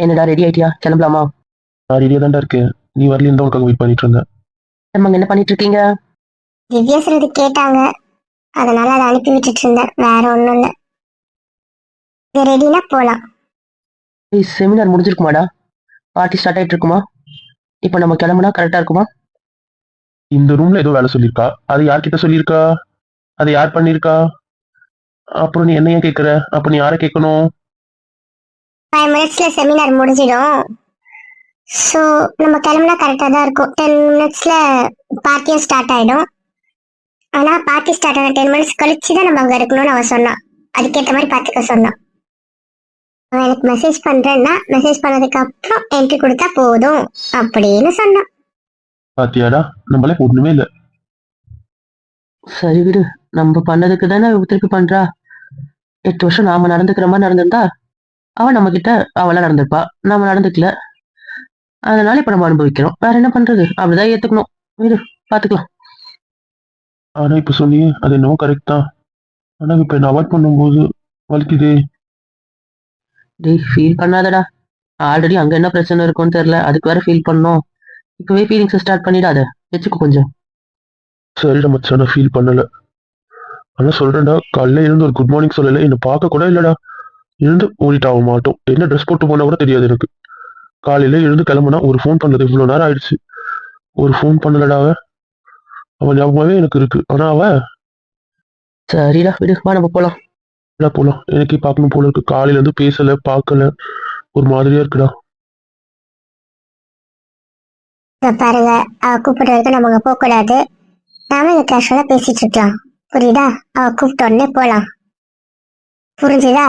என்னடா ரெடி ஆயிட்டியா? கிளம்பலாமா? நான் ரெடியா தான்டா இருக்கேன். நீ வரலைன்னு தான் உனக்காக வெயிட் பண்ணிட்டு இருந்தேன். நம்ம என்ன பண்ணிட்டு இருக்கீங்க? திவ்யா சொல்றது கேட்டாங்க, அதனால அதை அனுப்பி விட்டுட்டு இருந்தேன். வேற ஒண்ணும் இல்ல. இது ரெடினா போலாம். செமினார் முடிஞ்சிருக்குமாடா? பார்ட்டி ஸ்டார்ட் ஆயிட்டு இருக்குமா? இப்போ நம்ம கிளம்புனா கரெக்டா இருக்குமா? இந்த ரூம்ல ஏதோ வேலை சொல்லியிருக்கா. அது யார்கிட்ட சொல்லியிருக்கா? அதை யார் பண்ணியிருக்கா? அப்புறம் நீ என்ன ஏன் கேட்குற? அப்ப நீ யாரை கேட்கணும்? 5 மினிட்ஸ்ல செமினார் முடிஞ்சிடும். ஸோ நம்ம கிளம்புனா கரெக்டாக தான் இருக்கும். 10 மினிட்ஸ்ல பார்ட்டியும் ஸ்டார்ட் ஆயிடும். ஆனா பார்ட்டி ஸ்டார்ட் ஆன 10 மினிட்ஸ் கழிச்சு தான் நம்ம அங்க இருக்கணும்னு அவன் சொன்னான். அதுக்கேற்ற மாதிரி பார்த்துக்க சொன்னான். அவன் எனக்கு மெசேஜ் பண்றேன்னா மெசேஜ் பண்ணதுக்கு அப்புறம் என்ட்ரி கொடுத்தா போதும் அப்படின்னு சொன்னான். பாத்தியாடா, நம்மளே ஒண்ணுமே இல்லை. சரி விடு. நம்ம பண்ணதுக்கு தானே இவ திருப்பி பண்றா. 8 வருஷம் நாம நடந்துக்கிற மாதிரி நடந்திருந்தா அவன் நம்ம கிட்ட அவளா நடந்திருப்பா. நாம நடந்துக்கல. அதனால இப்ப நம்ம அனுபவிக்கிறோம். வேற என்ன பண்றது? அப்படிதான் ஏத்துக்கணும். விடு, பாத்துக்கலாம். ஆனா இப்ப சொன்னியே அது என்னவோ கரெக்ட் தான். ஆனா இப்ப என்ன அவாய்ட் பண்ணும்போது வலிக்குதே. டேய், ஃபீல் பண்ணாதடா. ஆல்ரெடி அங்க என்ன பிரச்சனை இருக்கும்னு தெரியல. அதுக்கு வேற ஃபீல் பண்ணோம். இப்பவே ஃபீலிங்ஸ் ஸ்டார்ட் பண்ணிடாத. வச்சுக்கோ கொஞ்சம். சரிடா மச்சான், நான் ஃபீல் பண்ணல. ஆனா சொல்றேன்டா, காலையில இருந்து ஒரு குட் மார்னிங் சொல்லல, என்ன பார்க்க கூட இல்லடா. இருந்து ஓடிட்டாக மாட்டோம். என்ன ட்ரெஸ் போட்டு போனா கூட தெரியாது எனக்கு. காலையில எழுந்து கிளம்புனா ஒரு ஃபோன் பண்ணது இவ்வளவு நேரம் ஆயிடுச்சு. ஒரு ஃபோன் பண்ணலடா அவ. அவன் ஞாபகமாவே எனக்கு இருக்கு. ஆனா அவ சரிடா, விடு, வா நம்ம போலாம். இல்ல போலாம். எனக்கே பார்க்கணும் போல இருக்கு. காலையில இருந்து பேசல, பார்க்கல. ஒரு மாதிரியா இருக்குடா. இங்க பாருங்க, அவ கூப்பிட்ட வரைக்கும் நம்ம அங்க போக கூடாது. நாம இங்க கேஷுவலா பேசிட்டு இருக்கலாம். புரியுதா? அவ கூப்பிட்ட உடனே போலாம். புரிஞ்சுதா?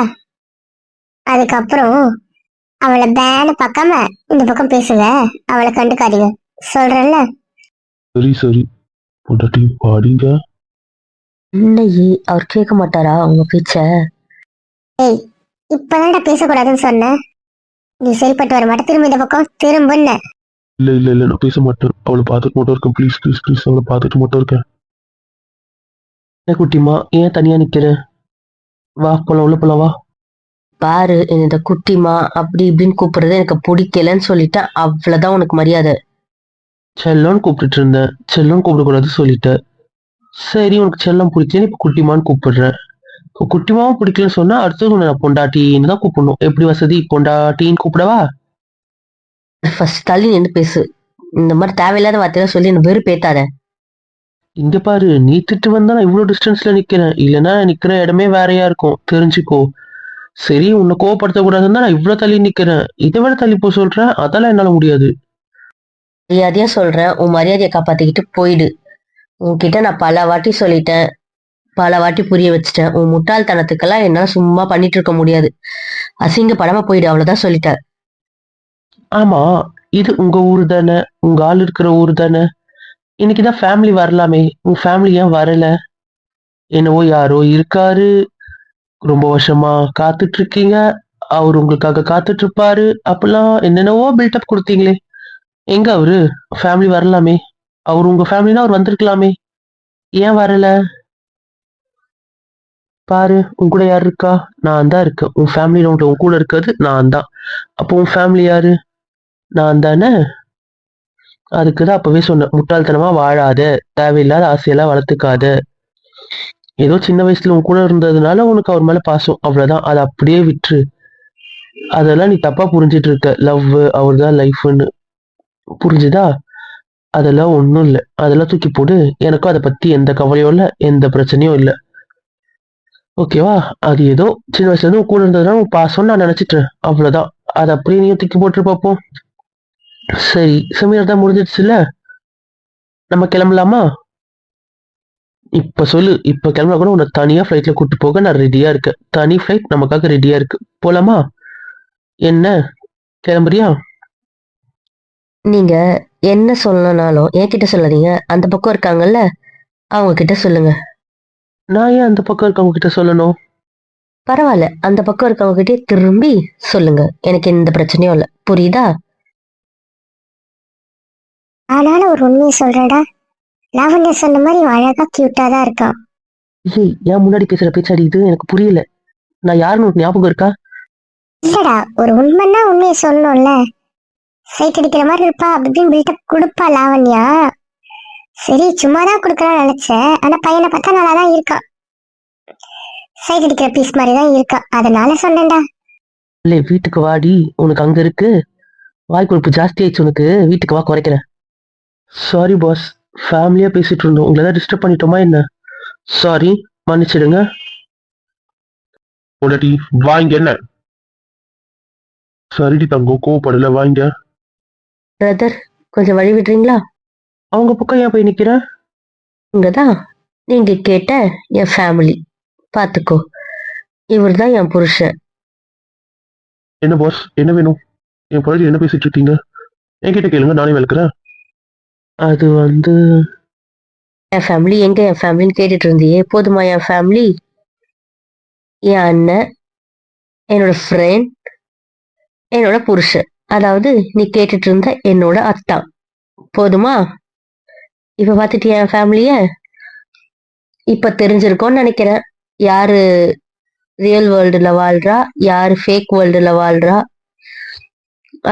அதுக்கப்புறம் அவளை பேனு பார்க்காம இந்த பக்கம் பேசுங்க. அவளை கண்டுக்காதீங்க. சொல்றேன்ல. சரி சரி, பொண்டாட்டி பாடிங்க. இன்னைக்கு அவர் கேட்க மாட்டாரா உங்க பேச்ச? ஏய், இப்பதான்டா பேசக்கூடாதுன்னு சொன்னேன். நீ சரிப்பட்டு வர மாட்டே. திரும்ப இந்த பக்கம் திரும்புன்னு. இல்ல இல்ல இல்ல, நான் பேச மாட்டேன். அவளை பார்த்துட்டு மட்டும் இருக்கேன். ப்ளீஸ் ப்ளீஸ் ப்ளீஸ், அவளை பார்த்துட்டு மட்டும் இருக்கேன். என்ன குட்டிமா, ஏன் தனியா நிக்கிற? வா போலாம், உள்ள போலாம், வா. பாரு, இந்த குட்டிமா அப்படி இப்படின்னு கூப்பிடுறது எனக்கு பிடிக்கலன்னு சொல்லிட்டேன். அவ்வளவுதான் உனக்கு மரியாதை. செல்லோன்னு கூப்பிட்டுட்டு இருந்தேன். செல்லோன்னு கூப்பிடக்கூடாது சொல்லிட்டேன். சரி, உனக்கு செல்லம் பிடிக்கல, இப்ப குட்டிமான்னு கூப்பிடுறேன். இப்ப குட்டிமாவும் பிடிக்கலன்னு சொன்னா அடுத்தது உன்னை நான் பொண்டாட்டின்னு தான் கூப்பிடணும். எப்படி வசதி? பொண்டாட்டின்னு கூப்பிடவா? ஃபர்ஸ்ட் தள்ளி நின்று பேசு. இந்த மாதிரி தேவையில்லாத வார்த்தையெல்லாம் சொல்லி என்ன வெறுப்பேத்தாத. இங்க பாரு, நீ திட்டு வந்தா நான் இவ்வளவு டிஸ்டன்ஸ்ல நிக்கிறேன். இல்லைன்னா நான் நிக்கிற இடமே வேறையா இருக்கும், தெரிஞ்சுக்கோ. சரி, உன்னை கோவப்படுத்த கூடாதுன்னு தான் நான் இவ்வளவு தள்ளி நிக்கிறேன். இதை விட தள்ளி போ சொல்றேன். அதெல்லாம் என்னால முடியாது. மரியாதையா சொல்றேன், உன் மரியாதையை காப்பாத்திக்கிட்டு போயிடு. உன்கிட்ட நான் பல வாட்டி சொல்லிட்டேன். பல வாட்டி புரிய வச்சுட்டேன். உன் முட்டாள்தனத்துக்கெல்லாம் என்னால சும்மா பண்ணிட்டு இருக்க முடியாது. அசிங்கப்படாம போயிடு, அவ்வளவுதான் சொல்லிட்டேன். ஆமா, இது உங்க ஊரு தானே? உங்க ஆள் இருக்கிற ஊரு தானே? இன்னைக்குதான் ஃபேமிலி வரலாமே. உங்க ஃபேமிலி ஏன் வரல? என்னவோ யாரோ இருக்காரு, ரொம்ப வருஷமா காத்துட்டு இருக்கீங்க, அவர் உங்களுக்காக காத்துட்டு இருப்பாரு, அப்பெல்லாம் என்னென்னவோ பில்டப் கொடுத்தீங்களே. எங்க அவரு? ஃபேமிலி வரலாமே. அவர் உங்க ஃபேமிலினா அவர் வந்திருக்கலாமே. ஏன் வரல? பாரு, உன் கூட யார் இருக்கா? நான் தான் இருக்கேன். உன் ஃபேமிலி ரவுண்ட்ல உன் கூட இருக்கிறது நான் தான். அப்போ உன் ஃபேமிலி யாரு? நான் தானே. அதுக்குதான் அப்பவே சொன்னேன், முட்டாள்தனமா வாழாத, தேவையில்லாத ஆசையெல்லாம் வளர்த்துக்காத. ஏதோ சின்ன வயசுல உன் கூட இருந்ததுனால உனக்கு அவர் மேல பாசம், அவ்வளவுதான். அதை அப்படியே விட்டுரு. அதெல்லாம் நீ தப்பா புரிஞ்சிட்டு இருக்க. லவ், அவர் தான் லைஃப்னு. புரிஞ்சுதா? அதெல்லாம் ஒண்ணும் இல்ல. அதெல்லாம் தூக்கி போடு. எனக்கும் அதை பத்தி எந்த கவலையும் இல்ல, எந்த பிரச்சனையும் இல்ல. ஓகேவா? அது ஏதோ சின்ன வயசுல இருந்து உன் கூட இருந்ததுனால உன் பாசம்னு நான் நினைச்சிட்டேன், அவ்வளவுதான். அதை அப்படியே நீயும் தூக்கி போட்டு பார்ப்போம். சரி, செமினார் தான் முடிஞ்சிடுச்சுல்ல, நம்ம கிளம்பலாமா? இப்ப சொல்லு. இப்ப கிளம்பினா கூட உன்னை தனியா ஃபிளைட்ல கூட்டு போக நான் ரெடியா இருக்கேன். தனி ஃபிளைட் நமக்காக ரெடியா இருக்கு. போலாமா? என்ன, கிளம்புறியா? நீங்க என்ன சொல்லணும்னாலும் என்கிட்ட சொல்லாதீங்க. அந்த பக்கம் இருக்காங்கல்ல, அவங்க கிட்ட சொல்லுங்க. நான் ஏன் அந்த பக்கம் இருக்கவங்க கிட்ட சொல்லணும்? பரவாயில்ல, அந்த பக்கம் இருக்கவங்க கிட்டே திரும்பி சொல்லுங்க. எனக்கு எந்த பிரச்சனையும் இல்ல. புரியுதா? ஆனாலும் ஒரு உண்மையை சொல்றேன்டா. லாவண்யா சொன்ன மாதிரி இவன் அழகா கியூட்டா தான் இருக்கான். ஏய், ஏன் முன்னாடி பேசுற பேச்சாடி இது? எனக்கு புரியல. நான் யாருன்னு உனக்கு ஞாபகம் இருக்கா? இல்லடா, ஒரு உண்மைன்னா உண்மையை சொல்லணும்ல. சைட் அடிக்கிற மாதிரி இருப்பா அப்படின்னு பில்டப் கொடுப்பா லாவண்யா. சரி சும்மாதான் கொடுக்கலாம்னு நினைச்சேன். ஆனா பையனை பார்த்தா நல்லாதான் இருக்கான். சைட் அடிக்கிற பீஸ் மாதிரி தான் இருக்கான், அதனால சொன்னேன்டா. இல்லை வீட்டுக்கு வாடி, உனக்கு அங்க இருக்கு. வாய் கொழுப்பு ஜாஸ்தி ஆயிடுச்சு உனக்கு, வீட்டுக்கு வா குறைக்கிறேன். சாரி பாஸ், ஃபேமிலியா பேசிட்டு இருந்தோம், உங்களை ஏதாவது டிஸ்டர்ப் பண்ணிட்டோமா என்ன? சாரி, மன்னிச்சிடுங்க. உடட்டி வாங்க என்ன? சரிடி தங்கம், கோவப்படல, வாங்க. பிரதர், கொஞ்சம் வழி விடுறீங்களா? அவங்க பக்கம் ஏன் போய் நிக்கிற? இங்கதான் நீங்க கேட்ட என் ஃபேமிலி, பாத்துக்கோ. இவர் தான் என் புருஷன். என்ன பாஸ், என்ன வேணும்? என் பழடி என்ன பேசிட்டு இருக்கீங்க? என்கிட்ட கேளுங்க, நானே விளக்குறேன். அது வந்து என் ஃபேமிலி எங்க, என் ஃபேமிலின்னு கேட்டுட்டு இருந்தியே, போதுமா என் ஃபேமிலி? என் அண்ணன், என்னோட ஃப்ரெண்ட், என்னோட புருஷன், அதாவது நீ கேட்டுட்டு இருந்த என்னோட அத்தா, போதுமா? இப்ப பாத்துட்டியா என் ஃபேமிலிய? இப்ப தெரிஞ்சிருக்கோன்னு நினைக்கிறேன், யாரு ரியல் வேர்ல்டுல வாழ்றா, யாரு ஃபேக் வேர்ல்டுல வாழ்றா,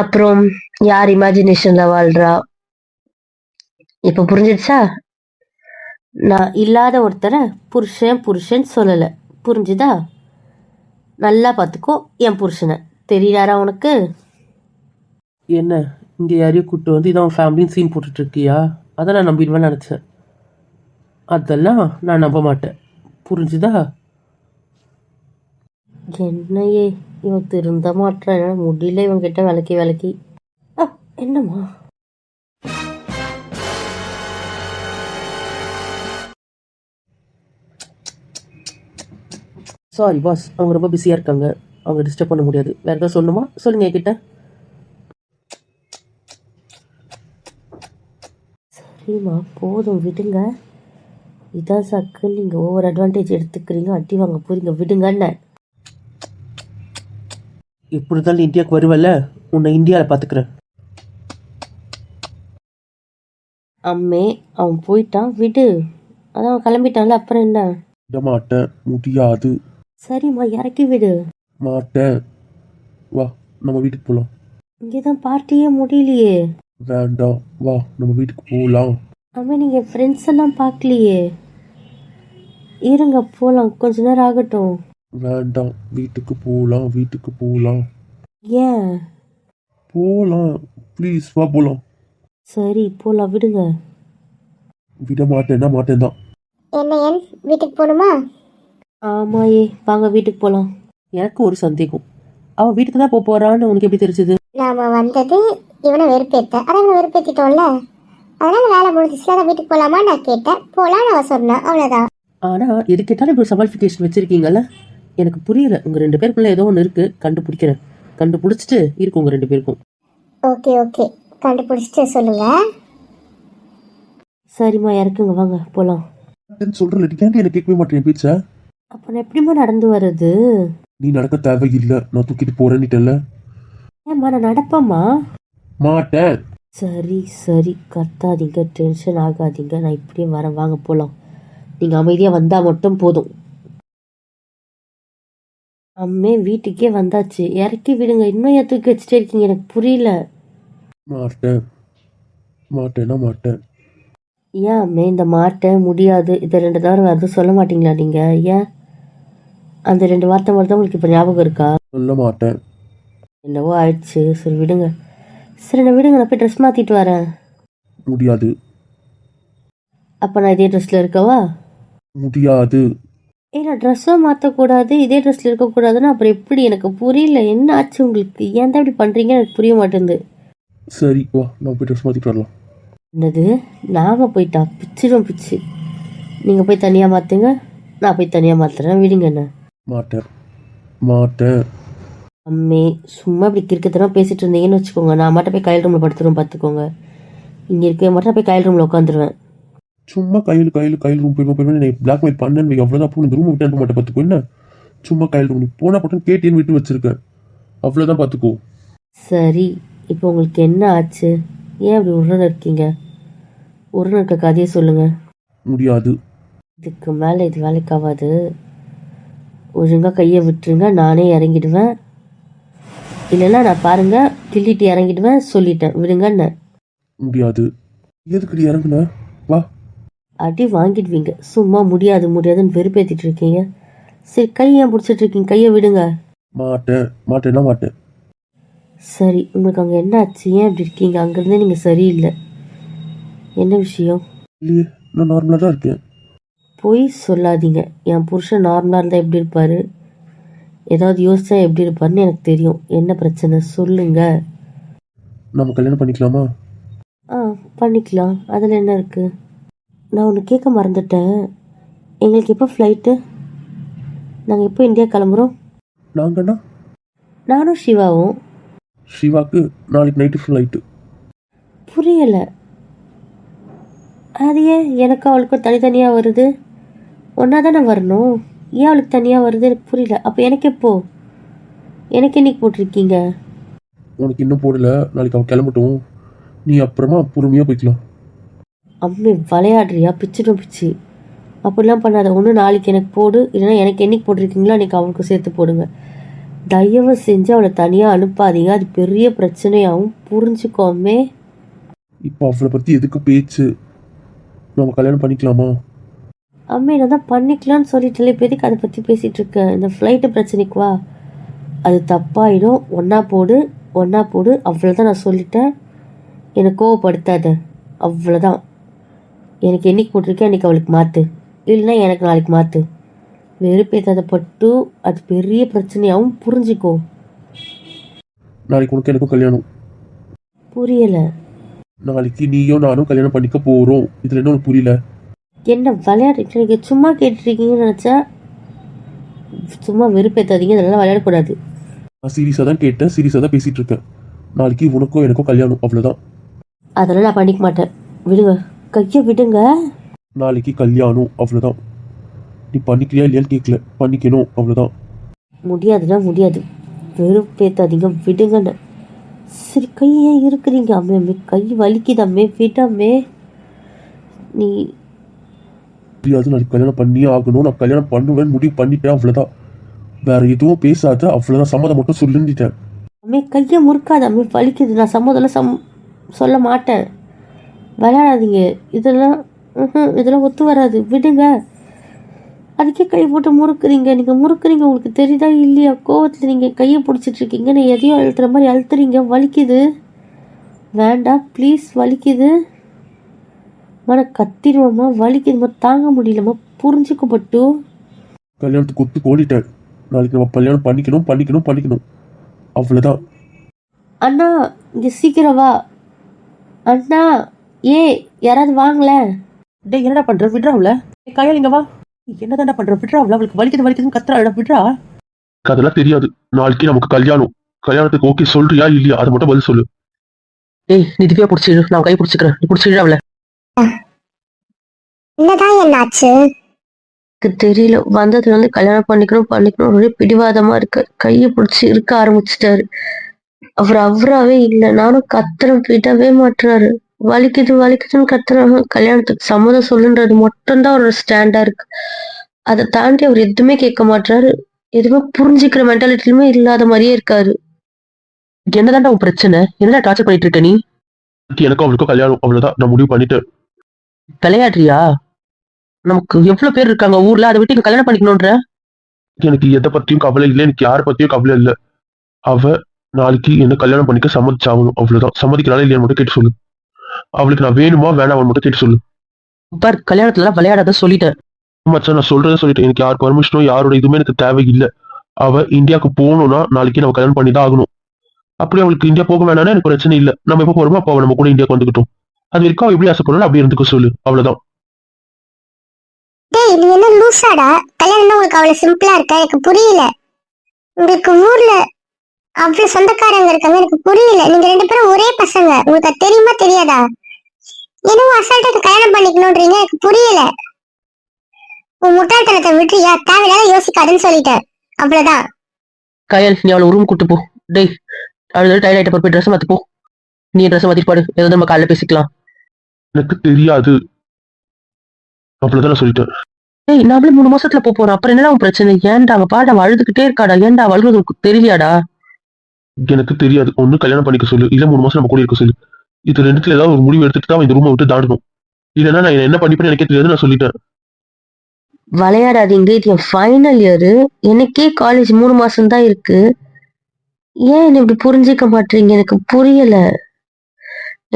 அப்புறம் யார் இமேஜினேஷன்ல வாழ்றா. இப்ப புரிஞ்சிடுச்சா? நான் இல்லாத ஒருத்தரை புருஷன் புருஷன் சொல்லல, புரிஞ்சுதா? நல்லா பார்த்துக்கோ என் புருஷனை. தெரியாரா உனக்கு? என்ன இங்கே யாரையும் கூப்பிட்டு வந்து இதான் ஃபேமிலின்னு சீன் போட்டுட்டு இருக்கியா? அதை நான் நம்பிடுவேன்னு நினச்சேன். அதெல்லாம் நான் நம்ப மாட்டேன், புரிஞ்சுதா? என்னையே இவன் திருந்த மாட்டான், முடியல இவன் கிட்ட விளக்கி விளக்கி. என்னம்மா? சாரி பாஸ், அவங்க ரொம்ப பிஸியாக இருக்காங்க, அவங்க டிஸ்டர்ப் பண்ண முடியாது. வேறு ஏதாவது சொல்லணுமா? சொல்லுங்க என்கிட்ட. சரிம்மா போதும் விடுங்க. இதான் சக்கு, நீங்கள் ஓவர் அட்வான்டேஜ் எடுத்துக்கிறீங்க, அடி வாங்க போறீங்க, விடுங்கன்னு. எப்படி இருந்தாலும் இந்தியாவுக்கு வருவல, உன்னை இந்தியாவில் பார்த்துக்கிறேன். அம்மே அவன் போயிட்டான், விடு. அதான் அவன் கிளம்பிட்டான்ல, அப்புறம் என்ன? விட மாட்டேன், முடியாது. சரிம்மா இறக்கி விடு. மாட்டேன், வா நம்ம வீட்டுக்கு போலாம். இங்கேதான் பார்ட்டியே முடியலையே. வேண்டாம், வா நம்ம வீட்டுக்கு போலாம். அம்மா நீங்க ஃப்ரெண்ட்ஸ் எல்லாம் பார்க்கலையே. இருங்க போலாம், கொஞ்ச நேரம் ஆகட்டும். வேண்டாம், வீட்டுக்கு போலாம், வீட்டுக்கு போலாம். ஏன்? போலாம் ப்ளீஸ், வா போலாம். சரி போலாம், விடுங்க. விட மாட்டேன்னா மாட்டேன் தான். என்ன என் வீட்டுக்கு போகணுமா? ஆமாயே, வாங்க வீட்டுக்கு போலாம். எனக்கு ஒரு சந்தேகம், அவன் வீட்டுக்கு தான் போகிறான்னு உனக்கு எப்படி தெரிஞ்சது? நாம வந்தது இவனை வெறுப்பேத்த, அதான் இவனை வெறுப்பேத்திட்டோம்ல, அதனால வேலை முடிஞ்சிச்சுல, அதான் வீட்டுக்கு போலாமா நான் கேட்டேன். போலான்னு அவ சொன்னா, அவ்வளவுதான். ஆனால் எது கேட்டாலும் இப்படி சமாளிஃபிகேஷன் வச்சுருக்கீங்கல்ல, எனக்கு புரியல. உங்கள் 2 பேருக்குள்ளே ஏதோ ஒன்று இருக்குது, கண்டுபிடிக்கிறேன். கண்டுபிடிச்சிட்டு இருக்கு உங்கள் 2 பேருக்கும். ஓகே ஓகே, கண்டுபிடிச்சிட்டு சொல்லுங்க. சரிம்மா இறக்குங்க, வாங்க போலாம். சொல்றேன், ஏன்டி எனக்கு கேட்கவே மாட்டேன் பேச்ச? அப்ப நான் எப்படிம்மா நடந்து வர்றது? நீ நடக்க தேவையில்லை, நான் தூக்கிட்டு போறேன்னுட்டல. ஏம்மா நான் நடப்பேம்மா. மாட்டேன். சரி சரி, கத்தாதீங்க, டென்ஷன் ஆகாதீங்க, நான் இப்படியே வரேன், வாங்க போலாம். நீங்க அமைதியா வந்தா மட்டும் போதும். அம்மே வீட்டுக்கே வந்தாச்சு, இறக்கி விடுங்க. இன்னும் ஏன் தூக்கி வச்சுட்டே இருக்கீங்க, எனக்கு புரியல. மாட்டேன், மாட்டேன்னா மாட்டேன். ஏன் அம்மே இந்த மாட்ட முடியாது இதை 2 தடவை வருது சொல்ல மாட்டீங்களா நீங்க? ஏன் அந்த 2 வார்த்தை மட்டும் தான் உங்களுக்கு இப்போ ஞாபகம் இருக்கா? சொல்ல மாட்டேன். என்னவோ ஆயிடுச்சு, சரி விடுங்க. சரி நான் விடுங்க, நான் போய் ட்ரெஸ் மாத்திட்டு வரேன். முடியாது. அப்ப நான் இதே ட்ரெஸ்ல இருக்கவா? முடியாது. நான் ட்ரெஸ்ஸும் மாற்றக்கூடாது, இதே ட்ரெஸ்ல இருக்கக்கூடாதுன்னா அப்புறம் எப்படி? எனக்கு புரியல, என்ன ஆச்சு உங்களுக்கு? ஏன் தான் இப்படி பண்றீங்க, எனக்கு புரிய மாட்டேங்குது. சரி வா, நம்ம போய் ட்ரெஸ் மாத்திட்டு வரலாம். என்னது, நாம போயிட்டா? பிச்சிடும் பிச்சு. நீங்க போய் தனியா மாத்துங்க, நான் போய் தனியா மாத்துறேன், விடுங்க. என்ன? மாட்டேன், மாட்டேன். அம்மே சும்மா இப்படி கிறுக்கத்தனமா பேசிட்டு இருந்தீங்கன்னு வச்சுக்கோங்க, நான் மட்டும் போய் கையில் ரூம்ல படுத்துருவேன், பார்த்துக்கோங்க. இங்க இருக்க மட்டும் போய் கையில் ரூம்ல உட்காந்துருவேன். சும்மா கையில் ரூம் போய் நீ பிளாக்மெயில் பண்ணேன்னு அவ்வளோதான். அப்போ இந்த ரூம் விட்டு அனுப்ப மாட்டேன், பார்த்துக்கோ. என்ன சும்மா கையில் ரூம் போனால் பட்டன் கேட்டேன்னு விட்டு வச்சிருக்கேன், அவ்வளோதான், பார்த்துக்கோ. சரி இப்போ உங்களுக்கு என்ன ஆச்சு? ஏன் அப்படி உருன்னு இருக்கீங்க? உருன்னு இருக்க கதையை சொல்லுங்க. முடியாது. இதுக்கு மேலே இது வேலைக்காகாது. ஒழுங்காக கையை விட்டுருங்க, நானே இறங்கிடுவேன். இல்லைன்னா நான் பாருங்க கிள்ளிட்டு இறங்கிடுவேன், சொல்லிட்டேன் விடுங்கன்னு. முடியாது. எதுக்குடி இறங்குன? வா. அடி வாங்கிடுவீங்க. சும்மா முடியாது முடியாதுன்னு வெறுப்பேத்திட்டு இருக்கீங்க. சரி கை ஏன் பிடிச்சிட்டு இருக்கீங்க? கையை விடுங்க. மாட்டேன்னா மாட்டேன். சரி உங்களுக்கு அங்கே என்ன ஆச்சு? ஏன் இப்படி இருக்கீங்க? அங்கேருந்தே நீங்கள் சரியில்லை. என்ன விஷயம்? இல்லையே, நான் நார்மலாக தான் இருக்கேன். பொய் சொல்லாதீங்க. என் புருஷன் நார்மலாக இருந்தால் எப்படி இருப்பார், ஏதாவது யோசிச்சா எப்படி இருப்பாருன்னு எனக்கு தெரியும். என்ன பிரச்சனை சொல்லுங்க. நம்ம கல்யாணம் பண்ணிக்கலாமா? பண்ணிக்கலாம். அதில் என்ன இருக்குது? நான் ஒன்று கேட்க மறந்துட்டேன். எங்களுக்கு எப்போ ஃப்ளைட்டு? நாங்கள் எப்போ இந்தியா கிளம்புறோம்? நாங்கண்ணா நானும் சிவாவும். சிவாக்கு நாளைக்கு நைட்டு ஃப்ளைட்டு. புரியலை. அது ஏன் எனக்கு அவளுக்கும் தனித்தனியாக வருது? ஒன்றா தானே வரணும். ஏன் அவளுக்கு தனியாக வருது எனக்கு புரியல. அப்போ எனக்கு எப்போ? எனக்கு என்னைக்கு போட்டிருக்கீங்க? உனக்கு இன்னும் போடல. நாளைக்கு அவன் கிளம்பட்டும், நீ அப்புறமா பொறுமையாக போய்க்கலாம். அம்மே விளையாடுறியா? பிச்சிடும் பிச்சு. அப்படிலாம் பண்ணாத. ஒன்று நாளைக்கு எனக்கு போடு, இல்லைன்னா எனக்கு என்னைக்கு போட்டிருக்கீங்களோ அன்றைக்கி அவளுக்கு சேர்த்து போடுங்க. தயவு செஞ்சு அவளை தனியாக அனுப்பாதீங்க. அது பெரிய பிரச்சனையாகவும் புரிஞ்சுக்கோமே. இப்போ அவளை பற்றி எதுக்கு பேச்சு? நம்ம கல்யாணம் பண்ணிக்கலாமா? அம்மே நான் தான் பண்ணிக்கலான்னு சொல்லிட்டு இப்போ எதுக்கு அதை பற்றி பேசிகிட்டு இருக்கேன்? இந்த ஃப்ளைட்டு பிரச்சனைக்கு வா. அது தப்பாயிடும். ஒன்றா போடு அவ்வளோதான். நான் சொல்லிட்டேன். எனக்கு கோவப்படுத்தாத. அவ்வளோதான். எனக்கு என்னைக்கு போட்டிருக்கேன் அன்றைக்கி அவளுக்கு மாற்று, இல்லைன்னா எனக்கு நாளைக்கு மாற்று. வெறுப்பேத்தாத பட்டு. அது பெரிய பிரச்சனையாகவும் புரிஞ்சுக்கோ. நாளைக்கு உனக்கு எனக்கும் கல்யாணம். புரியலை. நாளைக்கு நீயும் நானும் கல்யாணம் பண்ணிக்க போகிறோம். இதில் என்ன உனக்கு புரியல? என்ன விளையாடுறீங்க? நீங்கள் சும்மா கேட்டுருக்கீங்கன்னு நினச்சா. சும்மா வெறுப்பேற்றாதீங்க. இதெல்லாம் விளையாடக்கூடாது. நான் சீரியஸாக தான் கேட்டேன், சீரியஸாக தான் பேசிகிட்டு இருக்கேன். நாளைக்கு உனக்கும் எனக்கும் கல்யாணம், அவ்வளோதான். அதெல்லாம் நான் பண்ணிக்க மாட்டேன். விடுங்க, கையை விடுங்க. நாளைக்கு கல்யாணம், அவ்வளோதான். நீ பண்ணிக்கலையா இல்லையான்னு கேட்கல, பண்ணிக்கணும், அவ்வளோதான். முடியாதுன்னா முடியாது. வெறுப்பேற்றாதீங்க, விடுங்கன்னு. சரி கையே இருக்கிறீங்க. அம்மே கை வலிக்குதம்மே, விடாமே. நீ முடியாது, நாளைக்கு கல்யாணம் பண்ணியே ஆகணும். நான் கல்யாணம் பண்ணுவேன் முடிவு பண்ணிட்டேன், அவ்வளோதான். வேற எதுவும் பேசாத, அவ்வளோதான். சம்மதம் மட்டும் சொல்லிட்டேன். அம்மே கையை முறுக்காத. அம்மே வலிக்குது. நான் சம்மதம்லாம் சொல்ல மாட்டேன். விளையாடாதீங்க. இதெல்லாம் ஒத்து வராது. விடுங்க. அதுக்கே கை போட்டு முறுக்குறீங்க. நீங்கள் முறுக்குறீங்க, உங்களுக்கு தெரியுதா இல்லையா? கோவத்தில் நீங்கள் கையை பிடிச்சிட்டு இருக்கீங்க. நான் எதையும் அழுத்துற மாதிரி அழுத்துறீங்க. வலிக்குது. வேண்டாம் ப்ளீஸ். வலிக்குது. கத்திடுவோம்மா. வலிக்குதுமா, தாங்க முடியலம்மா. புரிஞ்சுக்கப்பட்டு. கல்யாணத்துக்கு ஒத்து கோலிட்டேன். நாளைக்கு நம்ம கல்யாணம் பண்ணிக்கணும், அவ்வளோதான். அண்ணா இங்கே சீக்கிரம் வா. அண்ணா யாராவது வாங்கல. டே என்னடா பண்ற? விட்றாவுல. கையால் இங்க வா. என்னதான்டா பண்ற? விட்றாவுல. அவளுக்கு வலிக்குதுன்னு கத்துறாடா. விட்றா. அதெல்லாம் தெரியாது. நாளைக்கு நமக்கு கல்யாணத்துக்கு ஓகே சொல்றியா இல்லையா? அதை மட்டும் பதில் சொல்லு. நீ திவ்யா பிடிச்சிடு, நான் கை பிடிச்சிக்கிறேன். நீ பிடிச்சிடு அவளை. என்னதான் என்னாச்சு? எனக்கு தெரியல. வந்ததுல இருந்து கல்யாணம் பண்ணிக்கணும் ஒரே பிடிவாதமா இருக்கு. கையை பிடிச்சி இருக்க ஆரம்பிச்சிட்டாரு. அவர் அவராவே இல்லை. நானும் கத்துறேன், விடவே மாட்டுறாரு. வலிக்குதுன்னு கத்துறாங்க. கல்யாணத்துக்கு சம்மதம் சொல்லுன்றது மட்டும்தான் அவரோட ஸ்டாண்டா இருக்கு. அதை தாண்டி அவர் எதுவுமே கேட்க மாட்டாரு. எதுவுமே புரிஞ்சுக்கிற மென்டாலிட்டிலுமே இல்லாத மாதிரியே இருக்காரு. என்னதான்டா உன் பிரச்சனை? என்னடா டார்ச்சர் பண்ணிட்டு இருக்க நீ? எனக்கும் அவளுக்கும் கல்யாணம், அவ்வளவுதான். நான் முடிவு பண்ணிட்டேன். விளையாடுறியா? நமக்கு எவ்வளவு பேர் இருக்காங்க ஊர்ல, அதை விட்டு இங்க கல்யாணம் பண்ணிக்கணும்ன்ற? எனக்கு எதை பத்தியும் கவலை இல்லை, எனக்கு யாரை பத்தியும் கவலை இல்லை. அவ நாளைக்கு என்ன கல்யாணம் பண்ணிக்க சம்மதிச்சாகணும், அவ்வளவுதான். சம்மதிக்கிறாளா இல்லையா மட்டும் கேட்டு சொல்லு. அவளுக்கு நான் வேணுமா வேணாம் மட்டும் கேட்டு சொல்லு. பார், கல்யாணத்துல எல்லாம் விளையாடாத சொல்லிட்டேன். மச்சான், நான் சொல்றதை சொல்லிட்டேன். எனக்கு யார் பர்மிஷனும் யாரோட இதுவுமே எனக்கு தேவையில்லை. அவ இந்தியாவுக்கு போகணும்னா நாளைக்கு நம்ம கல்யாணம் பண்ணி தான் ஆகணும். அப்படி அவளுக்கு இந்தியா போக வேணாம்னா எனக்கு பிரச்சனை இல்லை. நம்ம எப்போ போறோமோ அப்போ நம்ம கூட இந்தியாவுக்கு வந்துக்கிட்டோம். அது வரைக்கும் அவ எப்படி ஆசைப்படணும் அப்படி இருந்துக்க சொல்லு, அவ்வளவுதான். டேய், நீ என்ன லூசாடா? கல்யாணம்னா உங்களுக்கு அவ்வளவு சிம்பிளா இருக்கா? எனக்கு புரியல. உங்களுக்கு ஊர்ல அவ்வளவு சொந்தக்காரங்க இருக்காங்க, எனக்கு புரியல. நீங்க 2 பேரும் ஒரே பசங்க, உங்களுக்கு அது தெரியுமா தெரியாதா? என்னவோ அசால்ட்டா கல்யாணம் பண்ணிக்கணும்ன்றீங்க, எனக்கு புரியல. உன் முட்டாள்தனத்தை விட்டுறியா? தேவையில்லாத யோசிக்காதுன்னு சொல்லிட்டேன், அவ்வளவுதான். கயல், நீ அவளை ரூம் கூட்டு போ. டேய், அழுது டயர்ட் ஆயிட்ட போய் ட்ரெஸ் மாத்தி போ. நீ ட்ரெஸ் மாத்திட்டு பாடு. ஏதாவது நம்ம காலைல பேசிக்கலாம். எனக்கு தெரியாது, அவ்வளவுதான் நான் சொல்லிட்டேன். ஏய், நாமளே 3 மாசத்துல போறோம். அப்புறம் என்னடா உன் பிரச்சனை? ஏன்டா அவ பாட அழுதுகிட்டே இருக்காடா? ஏன்டா அழுகுறது உனக்கு தெரியலையாடா? எனக்கு தெரியாது. ஒண்ணு கல்யாணம் பண்ணிக்க சொல்லு, இல்ல 3 மாசம் நம்ம கூட இருக்க சொல்லு. இது ரெண்டுத்துல ஏதாவது ஒரு முடிவு எடுத்துட்டு தான் இந்த ரூமை விட்டு தாண்டணும். இல்லைன்னா நான் என்ன பண்ணிப்பேன்னு எனக்கே தெரியாது. நான் சொல்லிட்டேன். விளையாடாதீங்க, இது என் ஃபைனல் இயரு. எனக்கே காலேஜ் 3 மாசம் தான் இருக்கு. ஏன் என்ன இப்படி புரிஞ்சுக்க மாட்டீங்க? எனக்கு புரியல.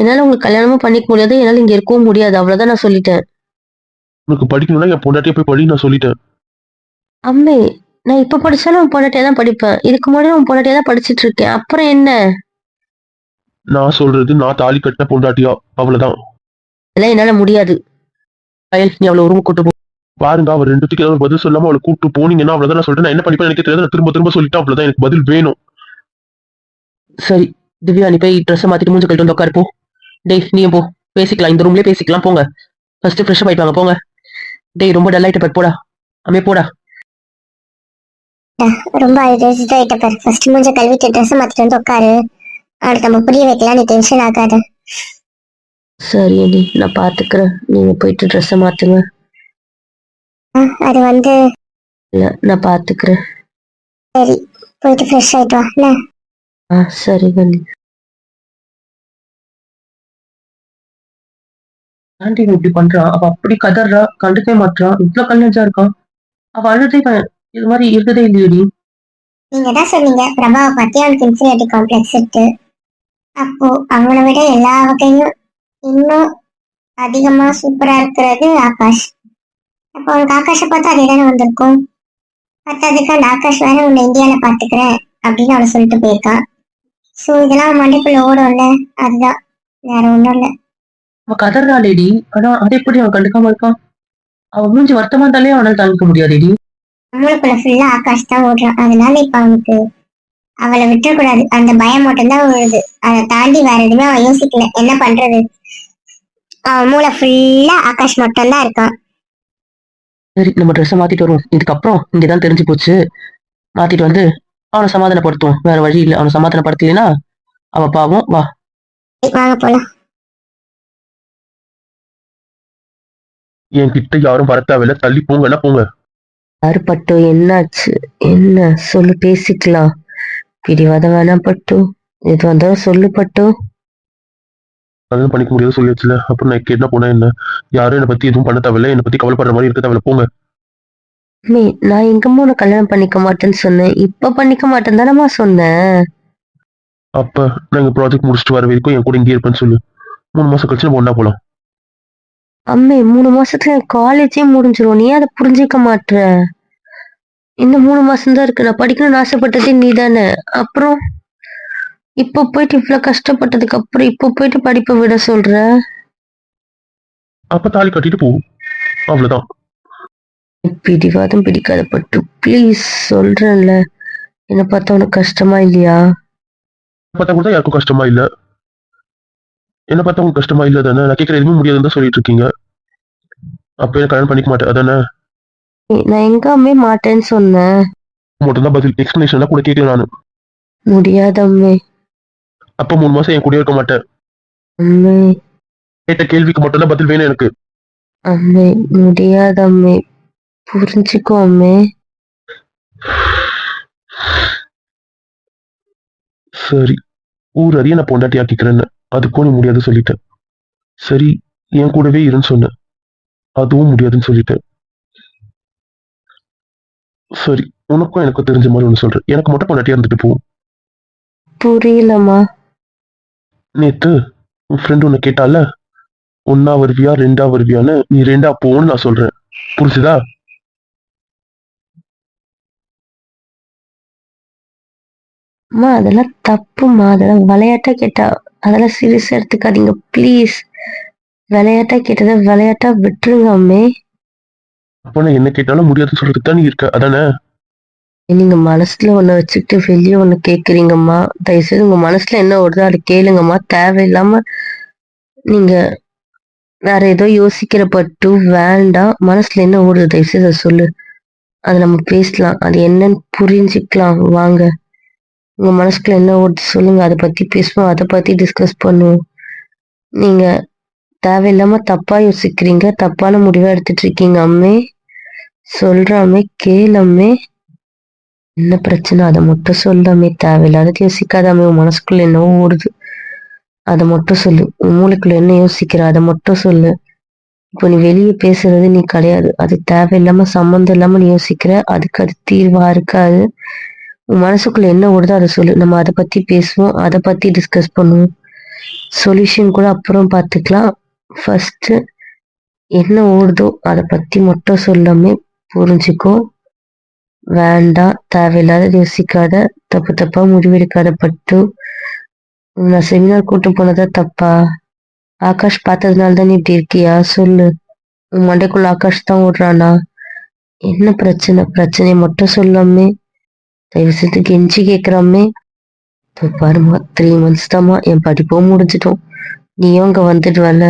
என்னால உங்களுக்கு கல்யாணமும் பண்ணிக்க முடியாது, என்னால இங்க இருக்கவும் முடியாது. அவ்வளவுதான் நான் சொல்லிட்டேன். உனக்கு படிக்கணும்னா என் பொண்டாட்டியை போய் படி நான் சொல்லிட்டேன். அம்மே, நான் இப்ப படிச்சாலும் உன் பொண்டாட்டியா தான் படிப்பேன். இதுக்கு முன்னாடி உன் பொண்டாட்டியா தான் படிச்சிட்டு இருக்கேன். அப்புறம் என்ன? நான் சொல்றது நான் தாலி கட்டின பொண்டாட்டியா, அவ்வளவுதான். இதெல்லாம் என்னால முடியாது. கயல், நீ அவளை ரூம் கூட்டு போ. பாருங்க, அவர் ரெண்டுத்துக்கு ஏதாவது பதில் சொல்லாம அவளை கூப்பிட்டு போனீங்கன்னா அவ்வளவுதான். நான் சொல்றேன், நான் என்ன பண்ணிப்பேன் எனக்கு தெரியாது. நான் திரும்ப திரும்ப சொல்லிட்டேன், அவ்வளவுதான். எனக்கு பதில் வேணும். சரி திவ்யா, நீ போய் ட்ரெஸ்ஸை மாத்திட்டு மூஞ்சி கழிட்டு வந்து உட்காரு போ. டேய் நீயும் போ, பேசிக்கலாம், இந்த ரூம்லயே பேசிக்கலாம், போங்க. ஃபர்ஸ்ட் ஃப்ரெஷ்ஷப் ஆயிட்டு வாங்க, போங்க. டேய் ரொம்ப டல் ஆயிட்டு பாரு, போடா. அம்மே போடா. ரொம்ப அழுதுட்டு பாரு. ஃபர்ஸ்ட் மூஞ்ச கழுவிட்டு ட்ரெஸ் மாத்திட்டு வந்து உட்காரு. அவனுக்கு நம்ம புரிய வைக்கலாம், நீ டென்ஷன் ஆகாத. சரி அண்ணி, நான் பாத்துக்கிறேன். நீங்க போயிட்டு ட்ரெஸ்ஸை மாத்துங்க. அது வந்து இல்ல, நான் பாத்துக்கிறேன். சரி, போயிட்டு ஃப்ரெஷ் ஆயிட்டு வா என்ன? சரி அண்ணி. ஆண்டி இப்படி பண்றான், அவ அப்படி கதறா, கண்டுக்கவே மாட்டான், இவ்வளவு கல்யாணம் இருக்கான். அவ அழுதே இது மாதிரி இருந்ததே இல்லையடி. நீங்க தான் சொன்னீங்க பிரபாவை பத்தி அவனுக்கு இன்ஃபீரியாரிட்டி காம்ப்ளெக்ஸ் இருக்கு. அப்போ அவனை விட எல்லா வகையும் இன்னும் அதிகமா சூப்பரா இருக்கிறது ஆகாஷ். அப்போ அவனுக்கு ஆகாஷை பார்த்தா அதே தானே வந்திருக்கும். பத்தாதுக்கு அந்த ஆகாஷ் வேற உன்னை இந்தியால பாத்துக்கிறேன் அப்படின்னு அவனை சொல்லிட்டு போயிருக்கான். சோ இதெல்லாம் மண்டைக்குள்ள ஓடும்ல, அதுதான், வேற ஒண்ணும் இல்ல. அவ கதறாளேடி, ஆனா அதை எப்படி அவன் கண்டுக்காம இருக்கான்? அவ மூஞ்சி வருத்தமா இருந்தாலே அவனால தாங்கிக்க முடியாதேடி. நம்மளுக்குள்ள ஃபுல்லா ஆகாஷ் தான் ஓடுறான். அதனால இப்ப அவனுக்கு அவளை விட்டுறக்கூடாது, அந்த பயம் மட்டும்தான் வருது. அதை தாண்டி வேற எதுவுமே அவன் யோசிக்கல. என்ன பண்றது, அவன் மூளை ஃபுல்லா ஆகாஷ் மட்டும் தான் இருக்கான். சரி, நம்ம ட்ரெஸ்ஸை மாத்திட்டு வருவோம். இதுக்கப்புறம் இங்கதான் தெரிஞ்சு போச்சு. மாத்திட்டு வந்து அவனை சமாதானப்படுத்துவோம். வேற வழி இல்லை, அவனை சமாதானப்படுத்தலைன்னா அவ பாவம். வா வாங்க போலாம். என்கிட்ட யாரும் வரத்தாவில்ல, தள்ளி போங்கன்னா போங்க. யாரு பட்டு, என்னாச்சு? என்ன சொல்லு, பேசிக்கலாம். பிடிவாதம் வேணாம் பட்டு, எது வந்தாலும் சொல்லு பட்டு. கல்யாணம் பண்ணிக்க முடியாது சொல்லியாச்சுல, அப்புறம் நான் கேட்டா போனா என்ன? யாரும் என்னை பத்தி எதுவும் பண்ண தேவையில்ல, என்னை பத்தி கவலைப்படுற மாதிரி இருக்க தேவையில்ல, போங்க. நான் எங்கம்மா உன்னை கல்யாணம் பண்ணிக்க மாட்டேன்னு சொன்னேன்? இப்ப பண்ணிக்க மாட்டேன் தானம்மா சொன்னேன். அப்ப நான் எங்க ப்ராஜெக்ட் முடிச்சுட்டு வர வரைக்கும் என் கூட இங்கே இருப்பேன்னு சொல்லு. 3 மாசம் கழிச்சு நம்ம ஒண்ணா போலாம். அம்மே, 3 மாசத்துல காலேஜே முடிஞ்சிரும். நீ அதை புரிஞ்சுக்க மாட்ற. இன்னும் 3 மாசம் தான் இருக்கு. நான் படிக்கணும்னு ஆசைப்பட்டதே நீ தானே. அப்புறம் இப்ப போயிட்டு இவ்வளவு கஷ்டப்பட்டதுக்கு அப்புறம் இப்ப போயிட்டு படிப்பை விட சொல்ற? அப்ப தாலி கட்டிட்டு போ, அவ்வளவுதான். பிடிவாதம் பிடிக்காத பட்டு, ப்ளீஸ் சொல்றேன்ல. என்ன பார்த்தா உனக்கு கஷ்டமா இல்லையா? பார்த்தா கூட யாருக்கும் கஷ்டமா இல்ல. என்ன பார்த்தா உங்களுக்கு கஷ்டமா இல்ல தானே? நான் கேட்கற எதுவுமே முடியாதுன்னு தான் சொல்லிட்டு இருக்கீங்க. அப்ப என்ன கல்யாணம் பண்ணிக்க மாட்டேன் அதானே? நான் எங்கமே மாட்டேன்னு சொன்னேன். மட்டும் தான் பதில். எக்ஸ்பிளேஷன் எல்லாம் கூட கேட்கல நானு. முடியாதம்மே. அப்ப 3 மாசம் என் கூட இருக்க மாட்டேன். அம்மே, கேட்ட கேள்விக்கு மட்டும் தான் பதில் வேணும் எனக்கு. அம்மே முடியாதம்மே, புரிஞ்சுக்கோ அம்மே. சரி, ஊர் அறிய நான் பொண்டாட்டி ஆக்கிக்கிறேன்னு அதுக்கும் நீ முடியாது சொல்லிட்டேன். சரி, என் கூடவே இருன்னு சொன்னேன், அதுவும் முடியாதுன்னு சொல்லிட்டேன். சரி, உனக்கும் எனக்கும் தெரிஞ்ச மாதிரி ஒண்ணு சொல்றேன். எனக்கு மட்டும் பொண்டாட்டியா இருந்துட்டு போ. புரியலம்மா. நேத்து உன் ஃப்ரெண்ட் உன்னை கேட்டால, 1ஆ வருவியா 2ஆ வருவியான்னு. நீ 2ஆ போன்னு நான் சொல்றேன், புரிஞ்சுதா? அம்மா, அதெல்லாம் தப்புமா. அதெல்லாம் விளையாட்டா கேட்டா, அதெல்லாம் சீரியஸா எடுத்துக்காதீங்க ப்ளீஸ். விளையாட்டா கேட்டதை விளையாட்டா விட்டுருங்க அம்மே. அப்ப நான் என்ன கேட்டாலும் முடியாதுன்னு சொல்றதுக்கு தான் நீ இருக்க அதானே? நீங்க மனசுல ஒண்ணு வச்சுக்கிட்டு வெளியே ஒண்ணு கேக்குறீங்கம்மா. தயவுசெய்து உங்க மனசுல என்ன ஓடுதோ அதை கேளுங்கம்மா. தேவையில்லாம நீங்க வேற ஏதோ யோசிக்கிற பட்டு வேண்டாம். மனசுல என்ன ஓடுது தயவுசெய்து அதை சொல்லு. அதை நம்ம பேசலாம். அது என்னன்னு புரிஞ்சுக்கலாம் வாங்க. உங்க மனசுக்குள்ள என்ன ஓடுது சொல்லுங்க, அதை பத்தி பேசுவோம், அதை பத்தி டிஸ்கஸ் பண்ணுவோம். நீங்க தேவையில்லாம தப்பா யோசிக்கிறீங்க, தப்பான முடிவை எடுத்துட்டு இருக்கீங்க அம்மே. சொல்றாமே கேளம்மே. என்ன பிரச்சனை அதை மட்டும் சொல்லாமே, தேவையில்லாத யோசிக்காதாமே. உன் மனசுக்குள்ள என்னவோ ஓடுது, அதை மட்டும் சொல்லு. உன் மூளைக்குள்ள என்ன யோசிக்கிற அதை மட்டும் சொல்லு. இப்போ நீ வெளியே பேசுறது நீ கிடையாது, அது தேவையில்லாம சம்மந்தம் இல்லாம நீ யோசிக்கிற, அதுக்கு அது தீர்வா இருக்காது. உன் மனசுக்குள்ள என்ன ஓடுதோ அதை சொல்லு. நம்ம அதை பத்தி பேசுவோம், அதை பத்தி டிஸ்கஸ் பண்ணுவோம். சொல்யூஷன் கூட அப்புறம் பார்த்துக்கலாம். ஃபர்ஸ்ட் என்ன ஓடுதோ அதை பத்தி மட்டும் சொல்லாமே புரிஞ்சுக்கோ. வேண்டாம், தேவையில்லாத யோசிக்காத, தப்பு தப்பா முடிவெடுக்காத பட்டு. நான் செமினார் கூட்டு போனதா தப்பா? ஆகாஷ் பார்த்ததுனால தான் நீ இப்படி இருக்கியா? சொல்லு. உன் மண்டைக்குள்ள ஆகாஷ் தான் ஓடுறானா? என்ன பிரச்சனை? பிரச்சனையை மட்டும் சொல்லாமே, தயவு செய்து கெஞ்சி கேட்குறாமே. பாருமா, 3 months தாம்மா, என் படிப்பும் முடிஞ்சிட்டோம். நீயும் அங்க வந்துடுவல,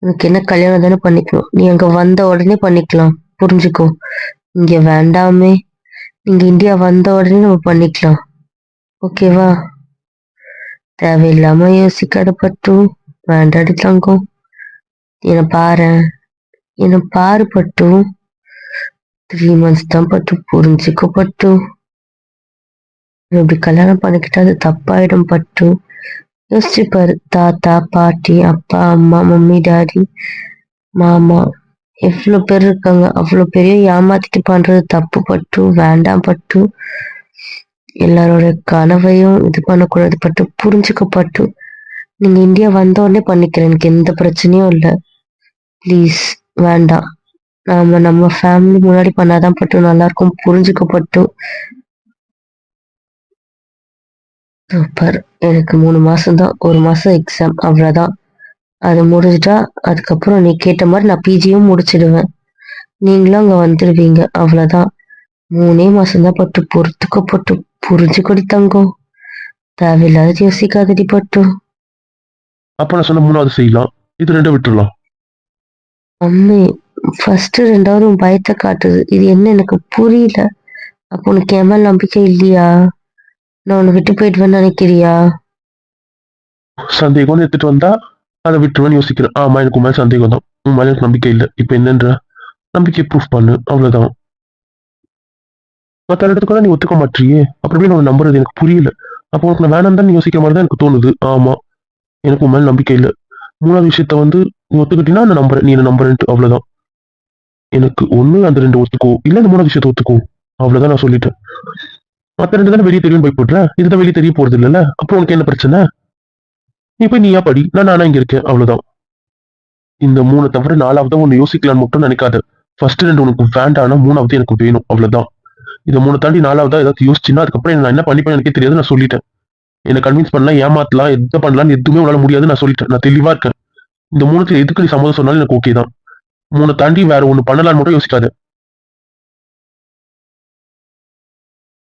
உனக்கு என்ன கல்யாணம் தானே பண்ணிக்கணும். நீ அங்க வந்த உடனே பண்ணிக்கலாம், புரிஞ்சுக்கோ. இங்க வேண்டாமே, நீங்க இந்தியா வந்த உடனே நம்ம பண்ணிக்கலாம், ஓகேவா? தேவையில்லாம யோசிக்காத பட்டு. வேண்டாடி தங்கம், என்னை பாரு பட்டு. 3 months தான் பட்டு, புரிஞ்சுக்கோ பட்டு. இப்படி கல்யாணம் பண்ணிக்கிட்டா அது தப்பாயிடும் பட்டு. யோசிச்சு பாரு, தாத்தா பாட்டி அப்பா அம்மா மம்மி டாடி மாமா எவ்வளவு பேர் இருக்காங்க. அவ்வளவு பெரிய ஏமாத்திட்டு பண்றது தப்பு பட்டு. வேண்டாம் பட்டு. எல்லாரோட கனவையும் இது பண்ணக்கூடாது பட்டு, புரிஞ்சுக்கப்பட்டு. நீங்க இந்தியா வந்த உடனே பண்ணிக்கிறேன், எனக்கு எந்த பிரச்சனையும் இல்லை. ப்ளீஸ் வேண்டாம். நம்ம ஃபேமிலி முன்னாடி பண்ணாதான் பட்டு நல்லா இருக்கும், புரிஞ்சுக்கப்பட்டு. சூப்பர். எனக்கு 3 மாசம் தான், 1 மாசம் எக்ஸாம், அவ்வளவுதான். அது முடிஞ்சிட்டா அதுக்கப்புறம் நீ கேட்ட மாதிரி நான் பிஜியும் முடிச்சிடுவேன். நீங்களும் அங்க வந்துடுவீங்க, அவ்வளவுதான். 3 மாசம் தான் பட்டு, பொறுத்துக்கப்பட்டு. புரிஞ்சுக்கொடி தங்கம், தேவையில்லாத யோசிக்காதடி பட்டு. அப்ப நான் சொன்ன 3வது செய்யலாம், இது 2 விட்டுறலாம். மம்மி, ஃபர்ஸ்ட் 2வது உன் பயத்தை காட்டுது, இது என்ன எனக்கு புரியல. அப்போ உனக்கு என் மேல நம்பிக்கை இல்லையா? நான் உன்னை விட்டு போயிடுவேன்னு நினைக்கிறியா? சந்தேகம்னு எடுத்துட்டு வந்தா அதை விட்டுருவேன்னு யோசிக்கிறேன். ஆமா, எனக்கு உன் மேல சந்தேகம் தான், உன் மேல எனக்கு நம்பிக்கை இல்லை. இப்ப என்னன்ற நம்பிக்கையை ப்ரூஃப் பண்ணு, அவ்வளவுதான். மற்ற இடத்துக்கு நீ ஒத்துக்க மாட்டியே, அப்புறமே நான் நம்புறது எனக்கு புரியல. அப்போ உனக்கு நான் வேணாம் தான் நீ யோசிக்கிற மாதிரி தான் எனக்கு தோணுது. ஆமா, எனக்கு உன் மேல நம்பிக்கை இல்லை. 3வது விஷயத்த நீ ஒத்துக்கிட்டீங்கன்னா நான் நம்புறேன், நீ என்ன நம்புறேன்ட்டு, அவ்வளவுதான். எனக்கு ஒண்ணு அந்த 2 ஒத்துக்கோ, இல்ல அந்த 3வது விஷயத்த ஒத்துக்கோ, அவ்வளவுதான். நான் சொல்லிட்டேன். மற்ற 2 தானே வெளியே தெரியும் போய் போடுறேன், இதுதான் வெளியே தெரிய போறது இல்லைல்ல. அப்போ உனக்கு என்ன பிரச்சனை? நீ போய் நீயா படி, நானா இங்க இருக்கேன், அவ்வளவுதான். இந்த 3 தவிர 4வது ஒண்ணு யோசிக்கலான்னு மட்டும் நினைக்காத. ஃபர்ஸ்ட் 2 உனக்கு வேண்டாம்னா 3வது எனக்கு வேணும், அவ்வளவுதான். இதை 3 தாண்டி 4வதா ஏதாவது யோசிச்சுன்னா அதுக்கப்புறம் நான் என்ன பண்ணிப்பேன் எனக்கே தெரியாது. நான் சொல்லிட்டேன். என்னை கன்வின்ஸ் பண்ணலாம், ஏமாத்தலாம், எதை பண்ணலாம்னு எதுவுமே உன்னால முடியாது. நான் சொல்லிட்டேன், நான் தெளிவா இருக்கேன். இந்த 3த்துல எதுக்கு நீ சம்மதம் சொன்னாலும் எனக்கு ஓகே தான். 3 தாண்டி வேற ஒண்ணு பண்ணலாம்னு மட்டும் யோசிக்காத.